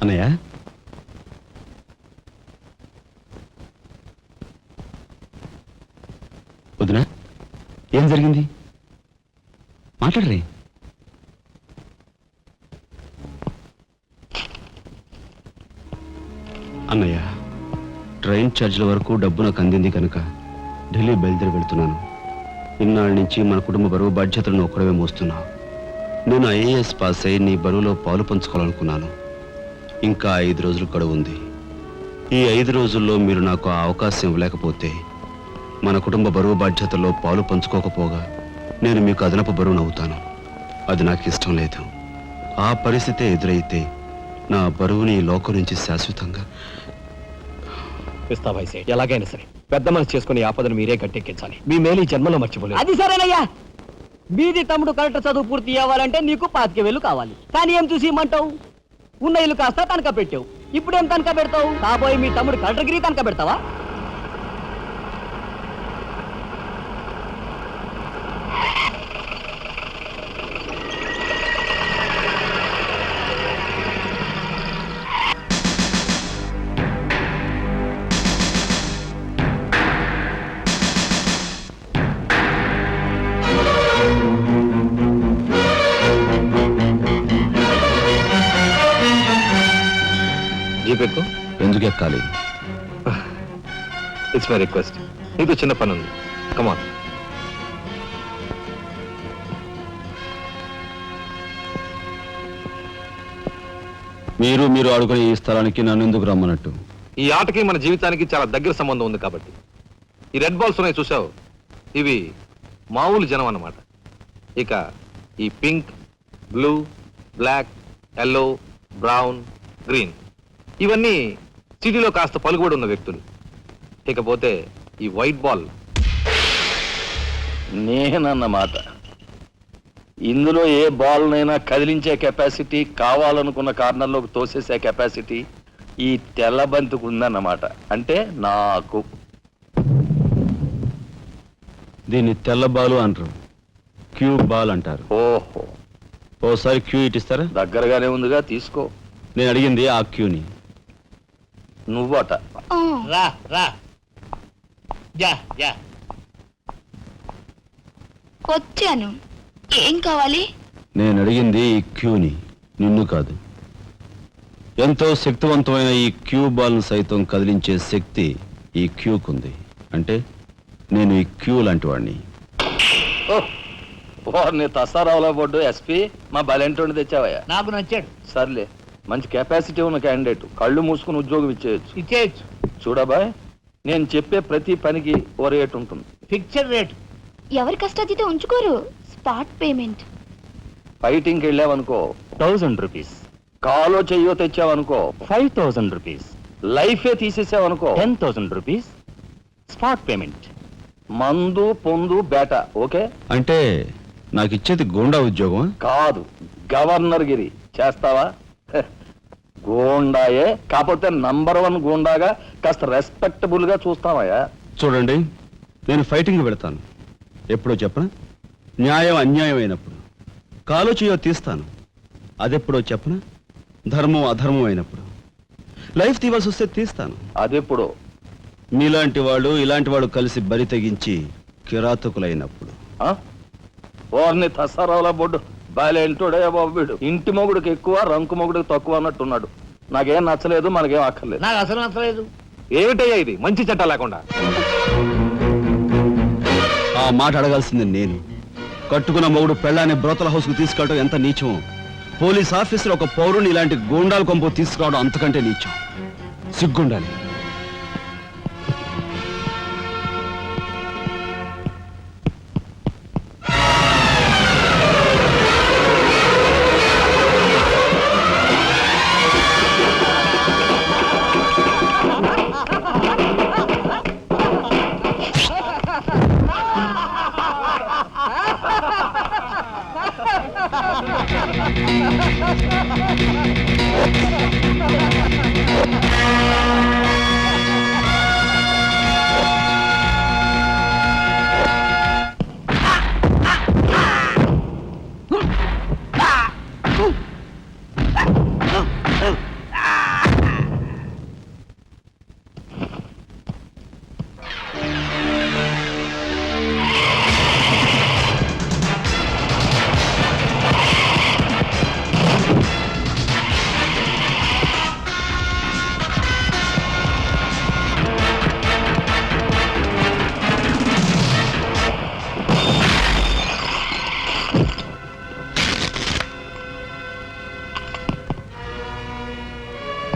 అన్నయ్య వదినా ఏం జరిగింది మాట్లాడరే. అన్నయ్య ట్రైన్ ఛార్జీల వరకు డబ్బు నాకు అందింది కనుక ఢిల్లీ బయలుదేరి వెళ్తున్నాను. ఇన్నాళ్ళ నుంచి మన కుటుంబ బరువు బాధ్యతలను ఒక్కడవే మోస్తున్నావు. నేను ఐఏఎస్ పాస్ అయి నీ బరువులో పాలు పంచుకోవాలనుకున్నాను. ఇంకా 5 రోజులు గడువు ఉంది. ఈ 5 రోజుల్లో మీరు నాకు ఆ అవకాశం ఇవ్వలేకపోతే మన కుటుంబ బరువు బాధ్యతల్లో పాలు పంచుకోకపోగా నేను మీకు అదనపు బరువునవుతాను. అది నాకు ఇష్టం లేదు. ఆ పరిస్థితే ఎదురైతే నా బరువుని ఈ లోకం నుంచి శాశ్వతంగా ఇస్తా వైసే. ఎలాగైనా సరే పెద్ద మనసు చేసుకుని ఆపదను మీరే గట్టెక్కించాలి. మీ మేలు ఈ జన్మలో మర్చిపోలేదు. అది సరేనయ్యా. బీది తమ్ముడు కరెక్ట్ చదువు పూర్తి అవ్వాలంటే నీకు 25,000 కావాలి. కానీ ఏం చూసి ఇమ్మంటావు? ఉన్న ఇల్లు కాస్త తనక పెట్టావు. ఇప్పుడేం తనక పెడతావు? కాబోయే మీ తమ్ముడు కలెక్టర్గిరి తనక పెడతావా? జీపెక్కు. ఎందుకు ఎక్కాలి? It's my request. నీతో చిన్న పని ఉంది. కమాన్. మీరు ఆడుకునే ఈ స్థలానికి నన్ను ఎందుకు రమ్మన్నట్టు? ఈ ఆటకి మన జీవితానికి చాలా దగ్గర సంబంధం ఉంది కాబట్టి. ఈ రెడ్ బాల్స్ ఉన్నాయి చూసావు, ఇవి మామూలు జనం అన్నమాట. ఇక ఈ pink, blue, black, yellow, brown, green ఇవన్నీ సిటీలో కాస్త పలుకుబడి ఉన్న వ్యక్తులు. ఇకపోతే ఈ వైట్ బాల్ నేనన్నమాట. ఇందులో ఏ బాల్నైనా కదిలించే కెపాసిటీ, కావాలనుకున్న కార్నర్లోకి తోసేసే కెపాసిటీ ఈ తెల్ల బంతికి ఉందన్నమాట. అంటే నాకు. దీన్ని తెల్ల బాలు అంటారు, క్యూ బాల్ అంటారు. ఓహో, ఓసారి క్యూ ఇటిస్తారా? దగ్గరగానే ఉందిగా, తీసుకో. నేను అడిగింది ఆ క్యూని. నువ్వట. రా రా. Yeah yeah. వచ్చాను. ఏం కావాలి? నేను అడిగింది ఈ క్యూని, నిన్ను కాదు. ఎంతో శక్తివంతమైన ఈ క్యూ బాల్ను సైతం కదిలించే శక్తి ఈ క్యూకుంది. అంటే నేను ఈ క్యూ లాంటి వాడిని. నీ తసారావులో బొడ్డు ఎస్పీ మా బలెంటోని తెచ్చావయ్యా. నాకు నచ్చాడు. సర్లే, మంచి కెపాసిటీ ఉన్న క్యాండిడేట్. కళ్ళు మూసుకుని ఉద్యోగం ఇచ్చేయచ్చు. చూడబాయ్, నేను చెప్పే ప్రతి పనికి ఓ రేట్ ఉంటుంది. Fixed rate. ఎవరి కష్టాతీత ఉంచుకోరు. Spot payment. ఫైటింగ్కి వెళ్ళావనుకో 1000 రూపీస్. కాలో చెయ్యో తెచ్చావనుకో 5000 రూపీస్. లైఫే తీసేసావనుకో 10,000 రూపీస్ స్పాట్ పేమెంట్. మందు పొందు బేట. ఓకే? అంటే నాకు ఇచ్చేది గూండా ఉద్యోగం కాదు, గవర్నర్ గిరి. చేస్తావా? గూండాయే, కాకపోతే నంబర్ 1 గూండాగా కాస్త రెస్పెక్టబుల్ గా చూస్తావయ్యా. చూడండి, నేను ఫైటింగ్ పెడతాను. ఎప్పుడో చెప్పనా? న్యాయం అన్యాయం అయినప్పుడు. కాలో చేయో తీస్తాను. అదెప్పుడో చెప్పనా? ధర్మం అధర్మం అయినప్పుడు. లైఫ్ తీవాల్సి వస్తే తీస్తాను. అదెప్పుడు? మీలాంటి వాళ్ళు ఇలాంటి వాళ్ళు కలిసి బరి తెగించి కిరాతకులైనప్పుడు. ఓర్ని తసారావుల బొడ్డు బాలేంటోడే బాబు. వీడు ఇంటి మొగుడికి ఎక్కువ, రంకు మొగుడికి తక్కువ అన్నట్టున్నాడు. నాకేం నచ్చలేదు, మనకేం అక్కర్లేదు. నాకు అసలు నచ్చలేదు. ఏమిటయ్యా ఇది మంచి చట్టం లేకుండా? ఆ మాట అడగాల్సింది నేను. కట్టుకున్న మొగుడు పెళ్ళాన్ని బ్రోతల హౌస్ కు తీసుకెళ్ళడం ఎంత నీచమో, పోలీస్ ఆఫీసర్ ఒక పౌరుని ఇలాంటి గూండాల కొంపు తీసుకురావడం అంతకంటే నీచం. సిగ్గుండాలి. Ha ha ha ha!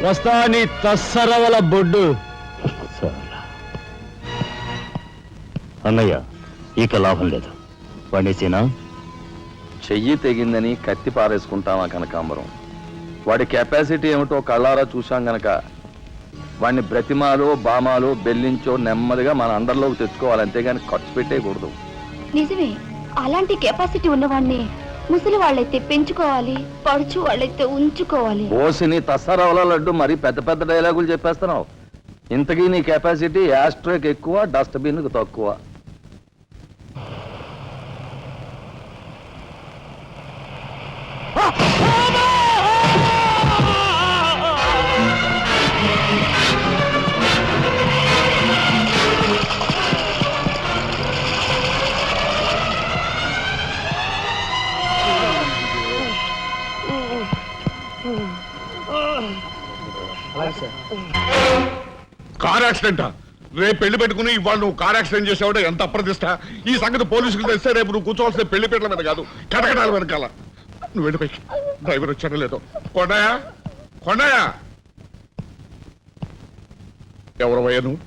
వస్తా నీ తస్సరవల బొడ్డు. అన్నయ్య ఇక లాభం లేదు. వాడేసేనా? చెయ్యి తెగిందని కత్తి పారేసుకుంటామా కనకాంబరం? వాడి కెపాసిటీ ఏమిటో కళ్ళారా చూశాం గనక వాడిని బ్రతిమాలో బామాలో బెల్లించో నెమ్మదిగా మన అండర్లోకి తెచ్చుకోవాలి, అంతేగాని ఖర్చు పెట్టేయకూడదు. నిజమే, అలాంటి కెపాసిటీ ఉన్నవాడిని ముసలి వాళ్ళైతే పెంచుకోవాలి, పడుచు వాళ్ళైతే ఉంచుకోవాలి. ఓసిని తస్సరవల లడ్డు మరి పెద్ద పెద్ద డైలాగులు చెప్పేస్తున్నావు. ఇంతకీ నీ కెపాసిటీ యాస్ట్రేక్ ఎక్కువ, డస్ట్బిన్ తక్కువ. కార్ యాక్సిడెంటా? రేపు పెళ్లి పెట్టుకుని ఇవాళ నువ్వు కార్ యాక్సిడెంట్ చేసేవాడు ఎంత అప్రదిష్ట. ఈ సంగతి పోలీసులకు తెస్తే రేపు నువ్వు కూర్చోవాల్సిన పెళ్లి పీటల మీద కాదు, కటకటాల వెనకాల. నువ్వు వెళ్ళిపోయి డ్రైవర్ వచ్చాడో లేదో. కొండయా, కొండయా, ఎవరవయ్యా నువ్వు?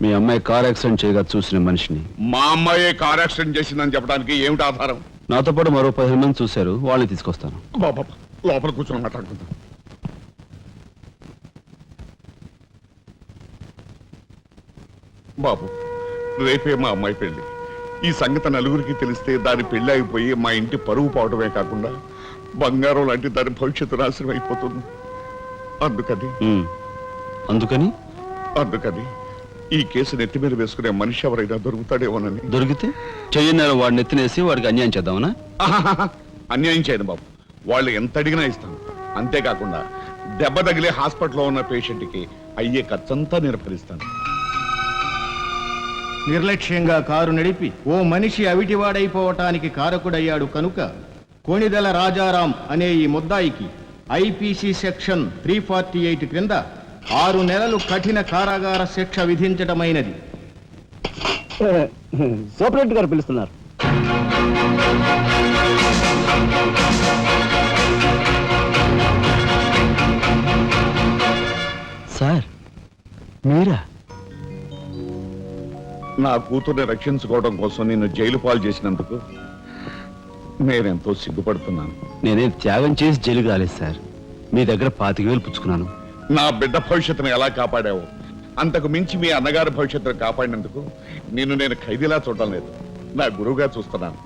మీ అమ్మాయి కార్ యాక్సిడెంట్ చేయగా చూసిన మనిషిని. మా అమ్మాయి కార్ యాక్సిడెంట్ చేసిందని చెప్పడానికి ఏమిటి ఆధారం? నాతో పాటు మరో 15 మంది చూశారు, వాళ్ళని తీసుకొస్తాను. బాబా లోపల కూర్చొని మాట్లాడుకుందాం. బాబు, రేపే మా అమ్మాయి పెళ్లి. ఈ సంగతి నలుగురికి తెలిస్తే దాని పెళ్లి అయిపోయి మా ఇంటి పరువు పోవడమే కాకుండా బంగారం లాంటి దాని భవిష్యత్తు నాశనం అయిపోతుంది. అందుకని అందుకని ఈ కేసు నెత్తి మీద వేసుకునే మనిషి ఎవరైనా దొరుకుతాడేమోనని. దొరికితే చెయ్యన్నారు వాడిని ఎత్తినేసి వాడికి అన్యాయం చేద్దామనా? అన్యాయం చేయను బాబు, వాళ్ళు ఎంత అడిగినా ఇస్తాను. అంతేకాకుండా దెబ్బ తగిలే హాస్పిటల్లో ఉన్న పేషెంట్కి అయ్యే ఖర్చంతా నేను భరిస్తాను. నిర్లక్ష్యంగా కారు నడిపి ఓ మనిషి అవిటివాడైపోవటానికి కారకుడయ్యాడు కనుక కోణిదెల రాజారాం అనే ఈ ముద్దాయికి ఐపీసీ సెక్షన్ 348 క్రింద 6 నెలలు కఠిన కారాగార శిక్ష విధించటమైనది. సూపరింటెండెంట్ గారు పిలుస్తున్నారు. సార్ మీరా? నా కూతుర్ని రక్షించుకోవడం కోసం నిన్ను జైలు పాలు చేసినందుకు నేనెంతో సిగ్గుపడుతున్నాను. నేనేం త్యాగం చేసి జైలుకి రాలేదు సార్, మీ దగ్గర 25,000 పుచ్చుకున్నాను. నా బిడ్డ భవిష్యత్తును ఎలా కాపాడావో అంతకు మించి మీ అన్నగారి భవిష్యత్తును కాపాడినందుకు నిన్ను నేను ఖైదీలా చూడటం లేదు, నా గురువుగా చూస్తున్నాను.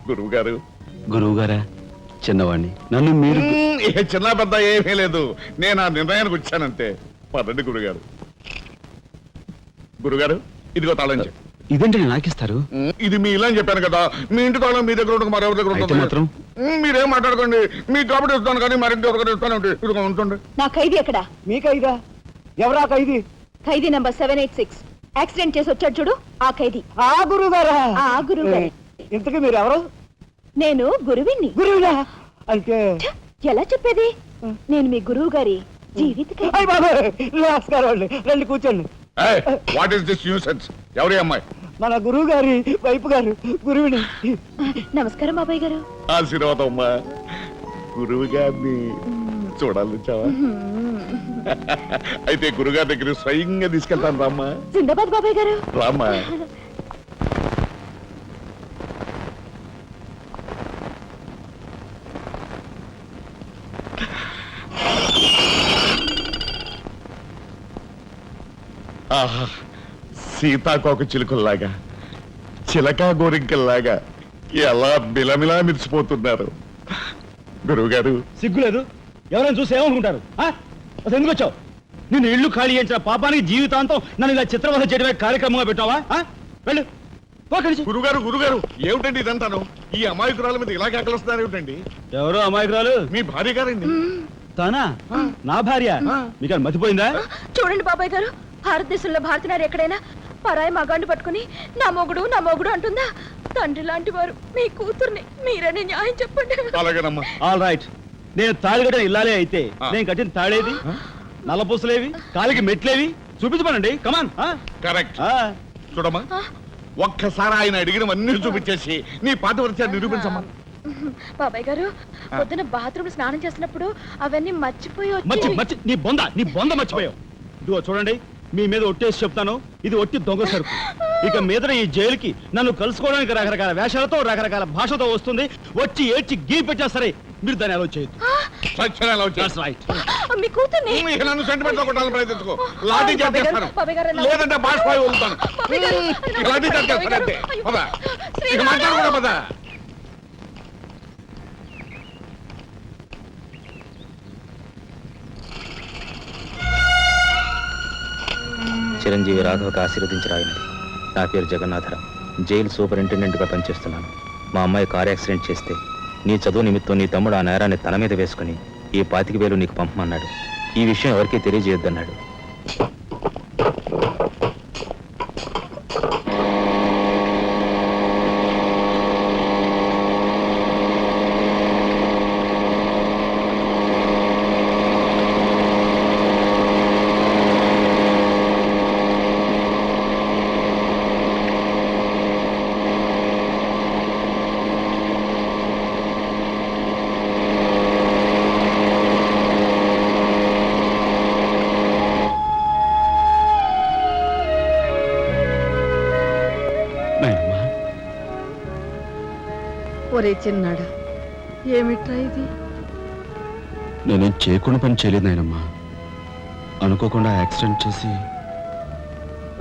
గురువు గారు. గురువు గారా? చిన్నవాణ్ణి, నన్ను మీరు. ఏ చిన్న పెద్ద ఏమీ లేదు, నేను ఆ నిర్ణయానికి వచ్చానంతే. పదండి గురుగారు. గురుగారు, ఇదిగో తాళం చెప్పు. ఇదేంటి నాకిస్తారు? ఇది మీ ఇలా చెప్పాను కదా, మీ ఇంటి తాళం మీ దగ్గర ఉండక మరెవరి దగ్గర అయితే మాత్రం మీరేం మాట్లాడుకోండి, మీ కాబట్టి ఇస్తాను కానీ మరింటి ఎవరికైనా ఇస్తాను. ఇదిగో ఉంటుంది. నా ఖైదీ ఎక్కడా? మీ ఖైదా? ఎవరా ఖైదీ? ఖైదీ నంబర్ 786 యాక్సిడెంట్ చేసి వచ్చాడు చూడు, ఆ ఖైదీ. ఆ గురువు గారా? ఆ గురువు గారే. ఇంతకీ మీరు ఎవరు? నేను గురువిని. గురువులా అంటే? ఎలా చెప్పేది? నేను మీ గురువు గారి జీవిత ఖైదీ. అయ్య బాబోయ్, నమస్కారం అండి, రండి కూర్చోండి. What is this nuisance? ఎవరి అమ్మాయి? మన గురువు గారి వైపు గారు, గురువుని. నమస్కారం బాబాయ్ గారు. ఆశీర్వాదం అమ్మా. గురువు గారిని చూడాలి చావా? అయితే గురుగారి దగ్గర స్వయంగా తీసుకెళ్తాను రామ్మా. జిందాబాద్ బాబాయ్ గారు. రామ్మా. ఆహా, సీతాకోక చిలుకల్లాగా, చిలకా గోరింకల్లాగా ఎలా బిలమిలా మిరిసిపోతున్నారు. గురువు గారు. సిగ్గులేదు? ఎవరైనా చూసి ఏమనుకుంటారు? అసలు ఎందుకు వచ్చావు? నేను ఇల్లు ఖాళీ చేయించిన పాపానికి జీవితాంతం నన్ను ఇలా చిత్రవధ చేయడమే కార్యక్రమంగా పెట్టావా? వెళ్ళు. గురుగారు, గురుగారు, ఏమిటండి ఇదంతాను? ఈ అమాయకురాల మీద ఇలా కేకలుస్తున్నారు ఏమిటండి? ఎవరు అమాయకురాలు? మీ భార్య గారండి. తానా? నా భార్య? మీకు మతిపోయిందా? చూడండి బాబాయ్ గారు, భారతదేశంలో భారతీయులు ఎక్కడైనా పరాయి మగాండి పట్టుకుని నా మొగుడు అంటుందా? తండ్రి లాంటి వారు మీ కూతుర్ని మీరనే న్యాయం చెప్పండి. అలాగేనమ్మా. All right. నేను తాళి కట్టిన ఇల్లాలే అయితే నేను కట్టిన తాళేది, నల్లపూసలేవి, కాలికి మెట్లేవి చూపించమనండి. కమాన్. కరెక్ట్. చూడమ్మా, ఒక్కసారి ఆయన అడిగినవన్నీ చూపించేసి నీ పాతివ్రత్యాన్ని నిరూపించమ్మా. బాబాయ్ గారు పొద్దున బాత్రూమ్ స్నానం చేస్తున్నప్పుడు అవన్నీ మర్చిపోయి మర్చి వచ్చి మర్చి నీ బొంద మర్చిపోయావు. ఇదిగో చూడండి, మీ మీద ఒట్టేసి చెప్తాను, ఇది ఒట్టి దొంగ సరుకు. ఇక మీద ఈ జైలుకి నన్ను కలుసుకోవడానికి రకరకాల వేషాలతో రకరకాల భాషతో వస్తుంది. వచ్చి ఏడ్చి గీ పెట్టా సరే మీరు దాన్ని అలో చేయొద్దు. సత్యం ఎలా వచ్చేది? That's right. మీ కూతుర్ని ఇక నన్ను సెంటిమెంట్ లో కొట్టాలని ప్రయత్నించుకో. లాఠీ చార్జ్ చేస్తాను, బాబాయ్ గారు, లేదంటే బాష్పాయి వదులుతాను. బాబాయ్ గారు, ఇక లాఠీ చార్జ్ చేస్తాను అంతే. అయ్యో. పద, ఇక శ్రీరామ. మాట్లాడకూడదు పద. చిరంజీవి రాఘవకు ఆశీర్వదించి రాయినది. నా పేరు జగన్నాథరావు, జైలు సూపరింటెండెంట్గా పనిచేస్తున్నాను. మా అమ్మాయి కారు యాక్సిడెంట్ చేస్తే నీ చదువు నిమిత్తం నీ తమ్ముడు ఆ నేరాన్ని తన మీద వేసుకుని ఈ 25,000 నీకు పంపమన్నాడు. ఈ విషయం ఎవరికీ తెలియజేయొద్దన్నాడు. నాయనమ్మా, ఒరే చిన్నాడా, ఏమిట్రా ఇది? నేనేం చేయకుండా పని చేయలేదు నాయనమ్మా. అనుకోకుండా యాక్సిడెంట్ చేసి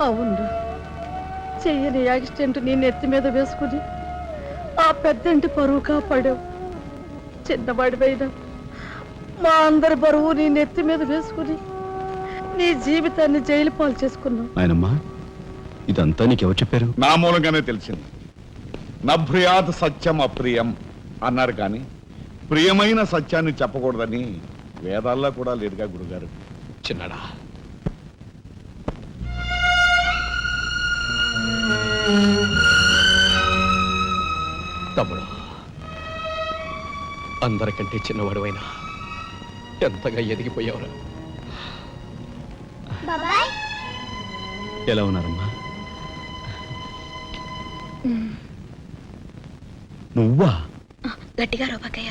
అవునరా, చెయ్యని యాక్సిడెంట్ నీ నెత్తి మీద వేసుకుని ఆ పెద్దంటి పరువు కాపాడావు. చిన్నవాడిపైన మా అందరి బరువు నీ నెత్తి మీద వేసుకుని నీ జీవితాన్ని జైలు పాలు చేసుకున్నావు. నాయనమ్మా, ఇదంతా నీకెవరు చెప్పారు? నా మూలంగానే తెలిసింది. నభ్రియాత్ సత్యం అప్రియం అన్నారు, కానీ ప్రియమైన సత్యాన్ని చెప్పకూడదని వేదాల్లో కూడా లేదుగా గురుగారు. చిన్నడా, తమ్ముడు, అందరికంటే చిన్నవాడువైనా ఎంతగా ఎదిగిపోయావురా. బాబాయ్ ఎలా ఉన్నారమ్మా? నువ్వా? గట్టిగా రోబకయ్య,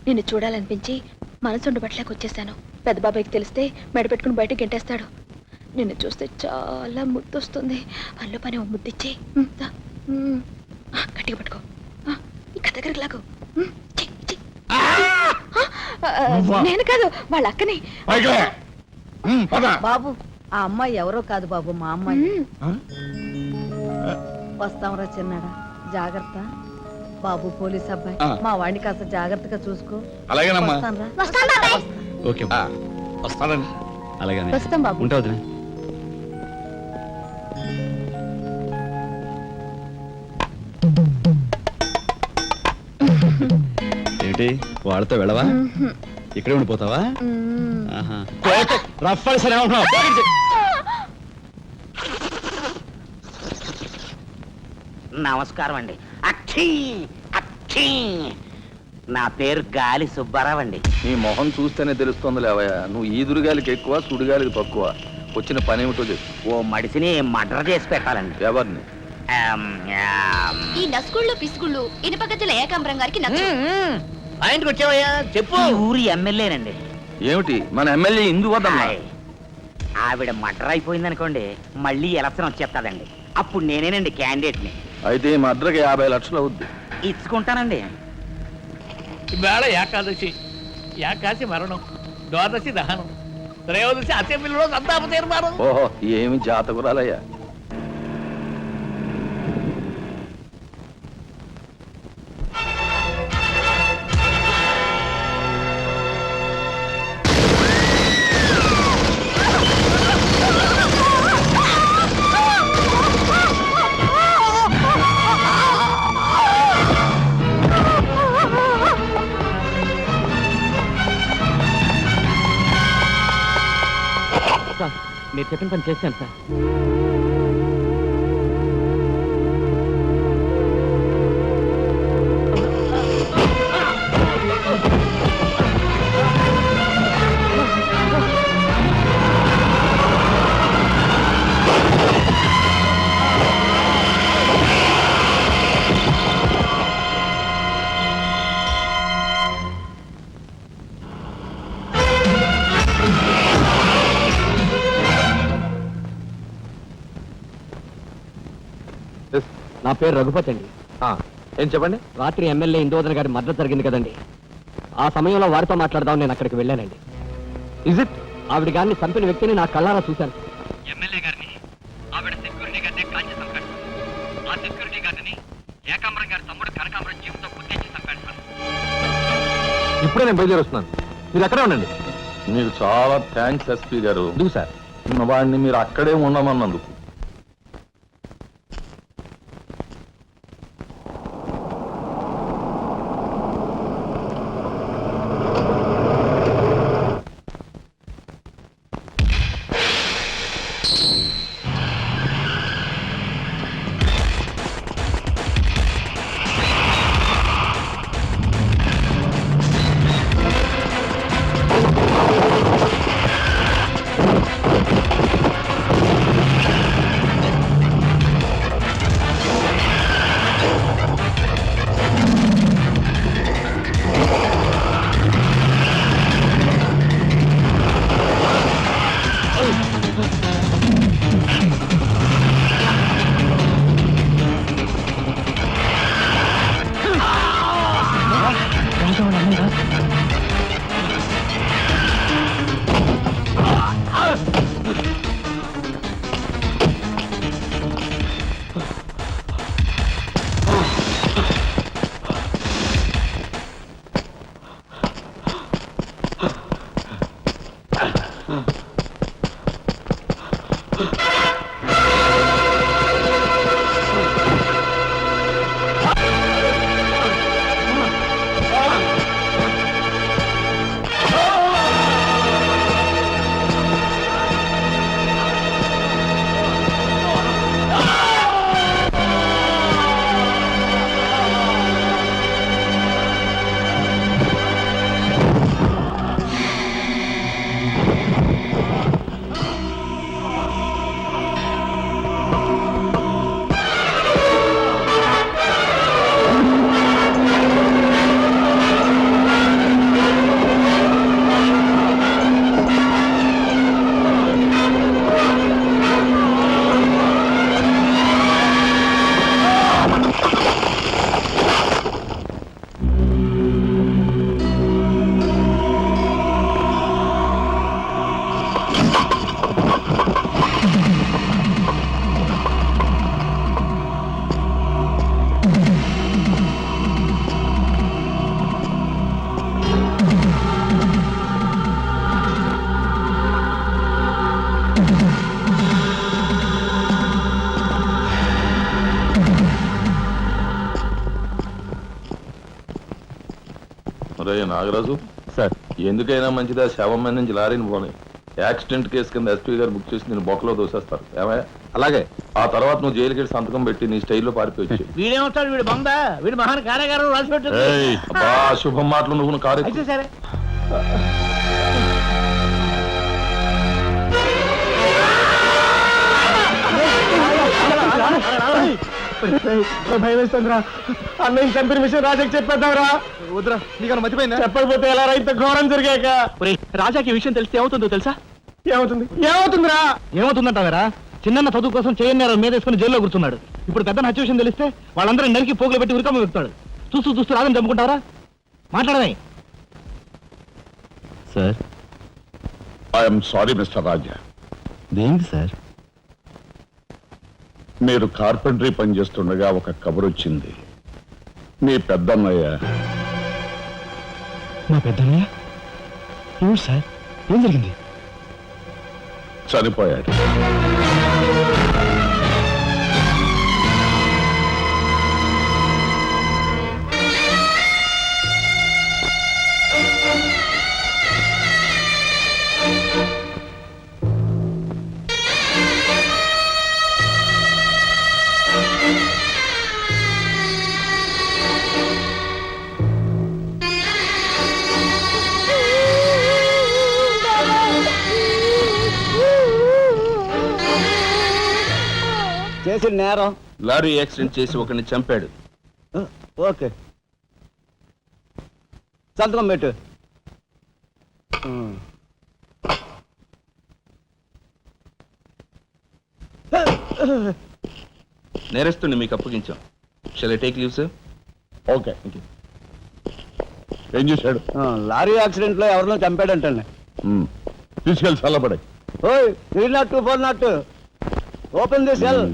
నిన్ను చూడాలనిపించి మనసుండు బట్టలేక వచ్చేసాను. పెద్ద బాబాయ్కి తెలిస్తే మెడ పెట్టుకుని బయటకు గెంటేస్తాడు. నిన్ను చూస్తే చాలా ముద్దొస్తుంది. అల్లు పని ఓ ముద్దిచ్చి గట్టిగా పట్టుకో. ఇక దగ్గరికి లాగు. నేను కాదు, వాళ్ళ అక్కని. పైకి లే. పద. బాబు, ఆ అమ్మాయి ఎవరో కాదు బాబు, మా అమ్మాయి. వస్తాంరా చిన్నాడా, జాగ్రత్త. బాబు పోలీస్ అబ్బాయి, మా వాడిని కాస్త జాగ్రత్తగా చూసుకో. అలాగేనమ్మా. వస్తానురా. వస్తాం బాబాయ్. ఓకే ఆ, వస్తానండి. అలాగే వస్తాం బాబు. ఉంటా వదినా. ఏంటి వాళ్ళతో వెళ్ళవా? ఇక్కడే ఉండిపోతావా? ఆహా. రఫ్ అని సరే ఉంటున్నావు. నమస్కారం అండి. అక్షీ అక్షీ, నా పేరు గాలి సుబ్బారావు అండి. నీ మొహం చూస్తేనే తెలుస్తుంది లేవయ్యా, నువ్వు ఈదురుగాలికి ఎక్కువ సుడిగాలికి తక్కువ. వచ్చిన పని ఏమిటో చెప్పు. ఓ మడిసిని మర్డర్ చేసి పెట్టాలండి. ఎవరిని? ఈ నస్కుళ్ళు పిసుకుళ్ళు ఇనుపగజ్జల ఏకాంబరం గారికి నచ్చు. ఆయనకు వచ్చావయ్యా, చెప్పు. ఊరి ఎమ్మెల్యేనండి. ఏమిటి మన ఎమ్మెల్యే ఇందు వద్దమ్మా? ఆవిడ మర్డర్ అయిపోయిందనుకోండి, మళ్ళీ ఎలక్షన్ వచ్చేస్తాదండి. అప్పుడు నేనేనండి క్యాండిడేట్ని. అయితే మా అద్దరికి 50 లక్షలు అవుద్ది. ఇచ్చుకుంటానండి. ఇవాళ ఏకాదశి, ఏకాశి మరణం, ద్వాదశి దహనం, త్రయోదశి అసెంబ్లీలో సంతాప తీర్మానం. ఓహో, ఏమి జాతకురాలయ్యా. మీరు చెప్పిన పని చేశాను సార్. నా పేరు రఘుపతి అండి. ఏం చెప్పండి. రాత్రి ఎమ్మెల్యే ఇందోదన గారి మద్దతు జరిగింది కదండి, ఆ సమయంలో వారితో మాట్లాడదాం నేను అక్కడికి వెళ్ళానండి. Is it? ఆవిడ గారిని చంపిన వ్యక్తిని నా కళ్ళారా చూశాను. ఎమ్మెల్యే గారిని ఆవిడ సెక్యూరిటీ గారిని కాల్చి చంపాడు. ఆ సెక్యూరిటీ గారిని ఏకాంబరం గారి తమ్ముడు కనకాంబరం జీవితంతో గుర్తించి చంపాడు సార్. ఇప్పుడే నేను బయలుదేరి వస్తున్నాను, మీరు అక్కడే ఉండండి. మీకు చాలా థ్యాంక్స్ ఎస్పీ గారు. ఎందుకు సార్? వాడిని మీరు అక్కడే ఉండమన్నందుకు. నాగరాజు సార్, ఎందుకైనా మంచిదా శవం మీద నుంచి లారీని పోనీ. యాక్సిడెంట్ కేసు కింద ఎస్పీ గారు బుక్ చేసి నేను బొక్కలో దోసేస్తారు. ఏమయ్యా? అలాగే. ఆ తర్వాత నువ్వు జైలుకి వెళ్ళి సంతకం పెట్టి నీ స్టైల్లో పారిపోయి. వీడేమవుతాడు? వీడు బంద, వీడు మహాన్ కార్యగారం రాసి పెట్టారు. శుభం మాటలు నువ్వు కారు అయితే సరే. భయం వేస్తుందిరా. అన్నయ్య చంపిన విషయం రాజాకి చెప్పేద్దాంరా. వద్దురా, నీకన్నా మర్చిపోయిందా? చెప్పకపోతే ఎలా రా? ఇంత ఘోరం జరిగాక. రాజాకి ఈ విషయం తెలిస్తే ఏమవుతుందో తెలుసా? ఏమవుతుంది? ఏమవుతుందిరా? ఏమవుతుందంటావరా? చిన్న చదువు కోసం చేయని మీద వేసుకుని జైల్లో కూర్చున్నాడు. ఇప్పుడు పెద్ద హత్య విషయం తెలిస్తే వాళ్ళందరూ నరికి పోగులు పెట్టి ఉరికమ్మ వెళ్తాడు. చూస్తూ రాదని చంపుకుంటావరా? మాట్లాడమే. సార్, ఐఎమ్ సారీ మిస్టర్ రాజా. దేనికి సార్? మీరు కార్పెంటరీ పని చేస్తుండగా ఒక కబురు వచ్చింది. మీ పెద్దన్నయ్య. మా పెద్దన్నయ్య? ఏమిటి సార్? ఏం జరిగింది? చనిపోయాడు. చేసిన నేరం. లారీ యాక్సిడెంట్ చేసి ఒకరిని చంపాడు. ఓకే, సంతకం పెట్టు. నేరస్తుని మీకు అప్పగించాం. Shall I take leave sir? Okay. ఏం చేశాడు? లారీ యాక్సిడెంట్ లో ఎవరినో చంపాడంటండి. తీసుకెళ్ళి చల్లబడాయి. ఓయ్ 302 402 open the cell.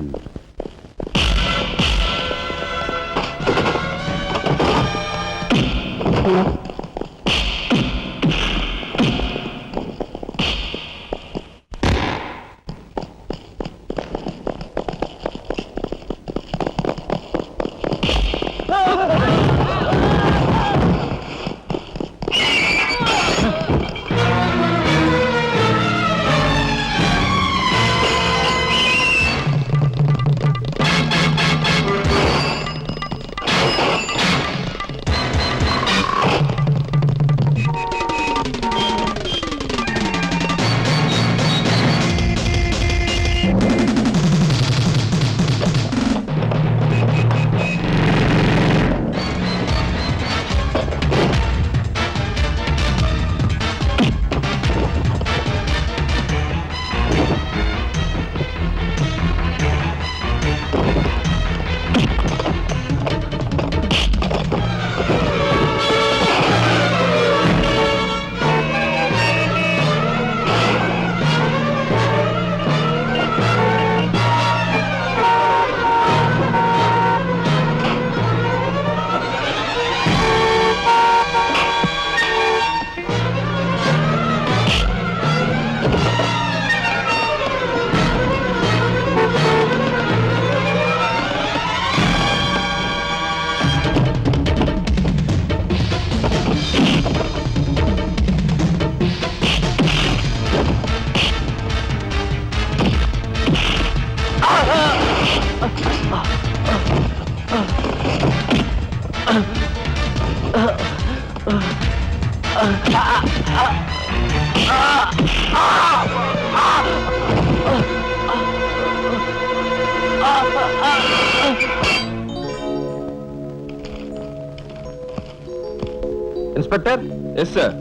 Inspector. Yes sir.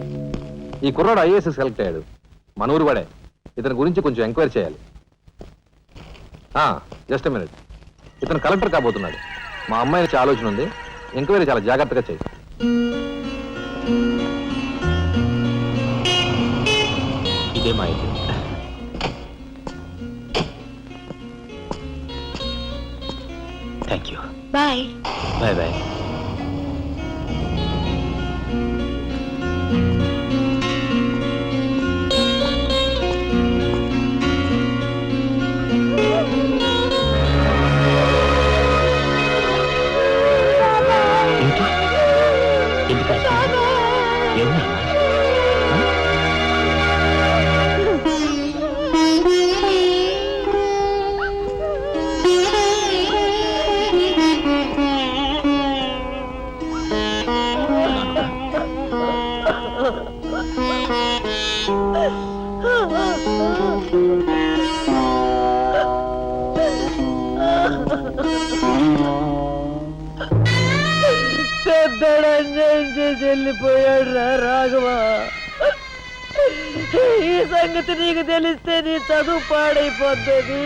ఈ కుర్రాడు ఐఏఎస్ సెలెక్ట్ అయ్యాడు. మన ఊరు వాడే. ఇతని గురించి కొంచెం ఎంక్వైరీ చేయాలి. Just minute. ఇతను కలెక్టర్ కాబోతున్నాడు. మా అమ్మాయి నుంచి ఆలోచన ఉంది. ఎంక్వైరీ చాలా జాగ్రత్తగా చేయి. ఇదే మా అయితే. Thank you. Bye. Bye bye. వెళ్ళిపోయాడు రా రాఘవ. ఈ సంగతి నీకు తెలిస్తే నీ చదువు పాడైపోతుంది.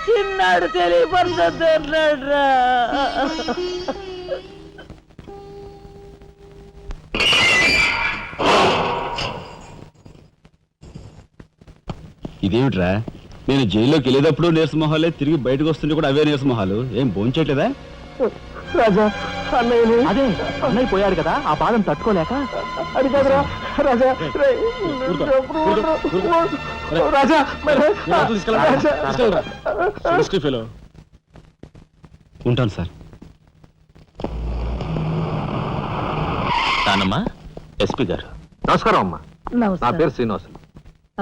చిన్నాడు తెలియపడుతుంది అన్నాడు రా. ఇదేమిట్రా, నేను జైల్లోకి వెళ్ళేటప్పుడు నీరసమొహాలే, తిరిగి బయటకు వస్తుంటే కూడా అవే నీరసమొహాలు. ఏం భోంచేయట్లేదా? రాజా అదే అన్నయ్య పోయాడు కదా, ఆ బాధను తట్టుకోలేక. అది కాదురా రాజా. ఉంటాను సార్. నానమ్మా, ఎస్పీ గారు. నమస్కారం అమ్మా. నా పేరు శ్రీనివాసులు.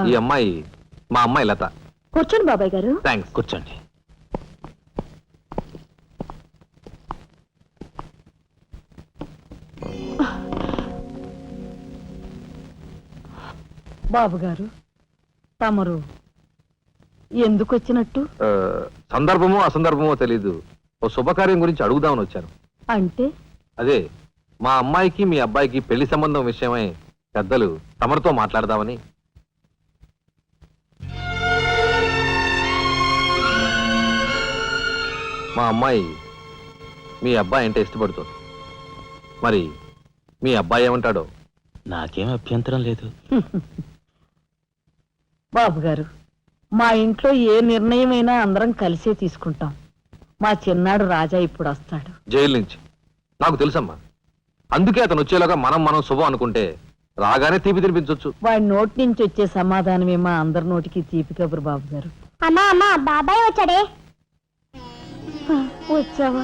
ఈ అమ్మాయి మా అమ్మాయి లత. కూర్చోండి బాబాయ్ గారు. థ్యాంక్స్. కూర్చోండి. బాబు గారు, తమరు ఎందుకు వచ్చినట్టు? సందర్భమో అసందర్భమో తెలీదు. ఓ శుభకార్యం గురించి అడుగుదామని వచ్చాను. అంటే అదే మా అమ్మాయికి మీ అబ్బాయికి పెళ్లి సంబంధం విషయమై పెద్దలు తమరితో మాట్లాడదామని. మా అమ్మాయి మీ అబ్బాయి అంటే ఇష్టపడుతుంది. మరి మీ అబ్బాయి ఏమంటాడో? నాకేం అభ్యంతరం లేదు. బాబు గారు, మా ఇంట్లో ఏ నిర్ణయమైనా అందరం కలిసే తీసుకుంటాం. మా చిన్నాడు రాజా ఇప్పుడు వస్తాడు జైలు నుంచి. నాకు తెలుసమ్మా, అందుకే అతను వచ్చేలాగా మనం శుభం అనుకుంటే రాగానే తీపి తినిపించవచ్చు. వాడి నోటి నుంచి వచ్చే సమాధానమే మా అందరి నోటికి తీపి కబురు. బాబు గారు, అమ్మా బాబాయ్ వచ్చాడే. వచ్చావా?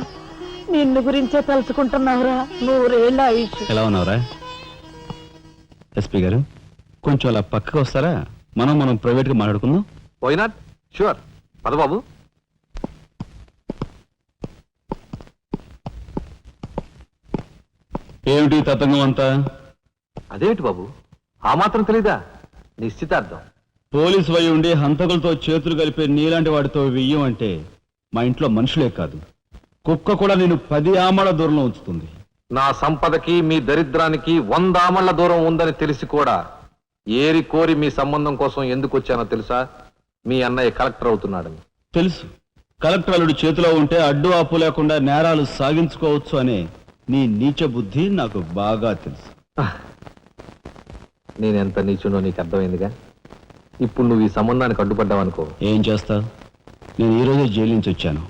నిన్ను గురించే తలుచుకుంటున్నావురా. 100 ఏళ్ళ ఆయుష్. ఎలా ఉన్నావురా? ఎస్పీ గారు, కొంచెం అలా పక్కకు వస్తారా? మనం ప్రైవేట్గా మాట్లాడుకుందాం. Why not? షూర్, పద బాబు. ఏమిటి తతంగం అంతా? అదేమిటి బాబు, ఆ మాత్రం తెలీదా? నిశ్చితార్థం. పోలీసు వై ఉండి హంతకులతో చేతులు కలిపే నీలాంటి వాడితో వెయ్యం అంటే మా ఇంట్లో మనుషులే కాదు, కుక్క కూడా నేను 10 ఆమళ్ల దూరంలో ఉంచుతుంది. నా సంపదకి మీ దరిద్రానికి 100 ఆమళ్ల దూరం ఉందని తెలిసి కూడా ఏరి కోరి మీ సంబంధం కోసం ఎందుకు వచ్చానో తెలుసా? మీ అన్నయ్య కలెక్టర్ అవుతున్నాడని. తెలుసు. కలెక్టర్ అల్లుడు చేతిలో ఉంటే అడ్డు ఆపు లేకుండా నేరాలు సాగించుకోవచ్చు అనే నీ నీచ బుద్ధి నాకు బాగా తెలుసు. నేనెంత నీచునో నీకు అర్థమైందిగా. ఇప్పుడు నువ్వు ఈ సంబంధానికి అడ్డుపడ్డావనుకో, ఏం చేస్తావు? నేను ఈ రోజే జైలు నుంచి వచ్చాను.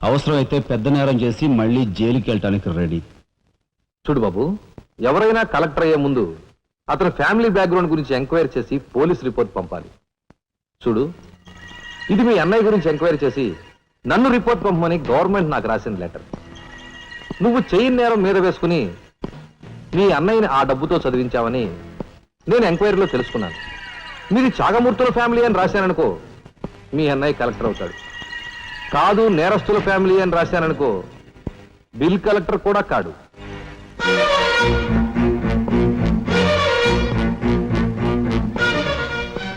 అవసరమైతే పెద్ద నేరం చేసి మళ్ళీ జైలుకి వెళ్ళటానికి రెడీ. చూడు బాబు, ఎవరైనా కలెక్టర్ అయ్యే ముందు అతని ఫ్యామిలీ బ్యాక్గ్రౌండ్ గురించి ఎంక్వైరీ చేసి పోలీస్ రిపోర్ట్ పంపాలి. చూడు, ఇది మీ అన్నయ్య గురించి ఎంక్వైరీ చేసి నన్ను రిపోర్ట్ పంపమని గవర్నమెంట్ నాకు రాసిన లెటర్. నువ్వు చెయ్యి నేరం మీద వేసుకుని మీ అన్నయ్యని ఆ డబ్బుతో చదివించావని నేను ఎంక్వైరీలో తెలుసుకున్నాను. మీది చాగమూర్తుల ఫ్యామిలీ అని రాశాననుకో, మీ అన్నయ్య కలెక్టర్ అవుతాడు. కాదు నేరస్తుల ఫ్యామిలీ అని రాశాననుకో, బిల్ కలెక్టర్ కూడా కాడు.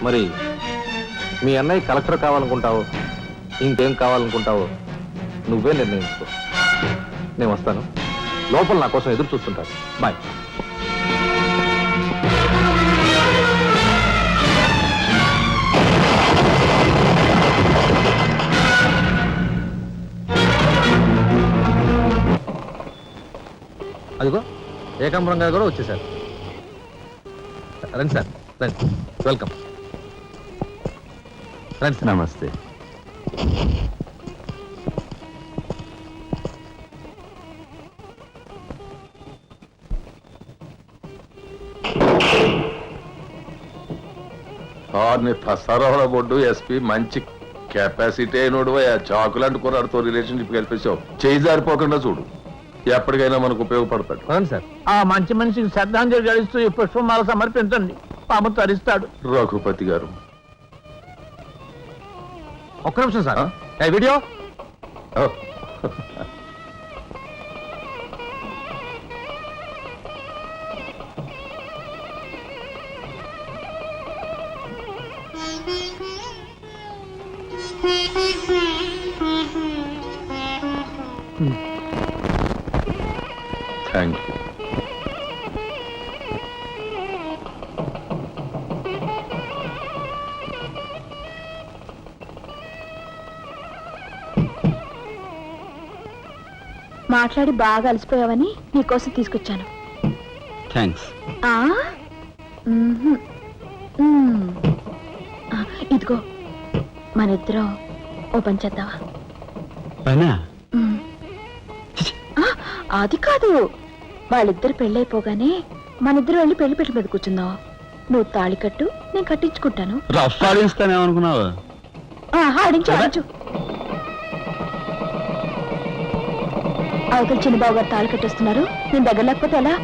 మరి మీ అన్నయ్య కలెక్టర్ కావాలనుకుంటావో ఇంకేం కావాలనుకుంటావో నువ్వే నిర్ణయించుకో. నేను వస్తాను, లోపల నా కోసం ఎదురు చూస్తుంటాను. బాయ్. అదిగో ఏకాంబరం గారు కూడా వచ్చేసారు. రండి సార్, రండి. వెల్కమ్. రండి సార్. నమస్తే. సరవల బొడ్డు ఎస్పీ మంచి కెపాసిటీ అయినోడు. చాకులాంటి కుర్రాడితో రిలేషన్షిప్ కలిపేసావు. చేయి జారిపోకుండా చూడు, ఎప్పటికైనా మనకు ఉపయోగపడతాడు. అవును సార్. ఆ మంచి మనిషికి శ్రద్ధాంజలి గడిస్తూ ఈ పుష్పమాల సమర్పించండి. పాము తరిస్తాడు. రఘుపతి గారు, ఒక్క నిమిషం సార్. Video thank you. మాట్లాడి బాగా అలసిపోయావని నీకోసం తీసుకొచ్చాను. థ్యాంక్స్. ఆ? మ్మ్హ్మ్. ఇదిగో మన ఇద్దరం ఓ పని చేద్దావా? పైనా? అది కాదు, వాళ్ళిద్దరు పెళ్ళైపోగానే మనిద్దరు వెళ్ళి పెళ్లి పెట్టి మీద కూర్చుందాం. నువ్వు తాళి కట్టు, నేను కట్టించుకుంటాను. రఫ్ ఆడిస్తానేమనుకున్నావా? ఆడించు ఆడించు. అవతల చిన్నబాబు గారు తాళి కట్టేస్తున్నారు. నేను దగ్గర లేకపోతే ఎలా?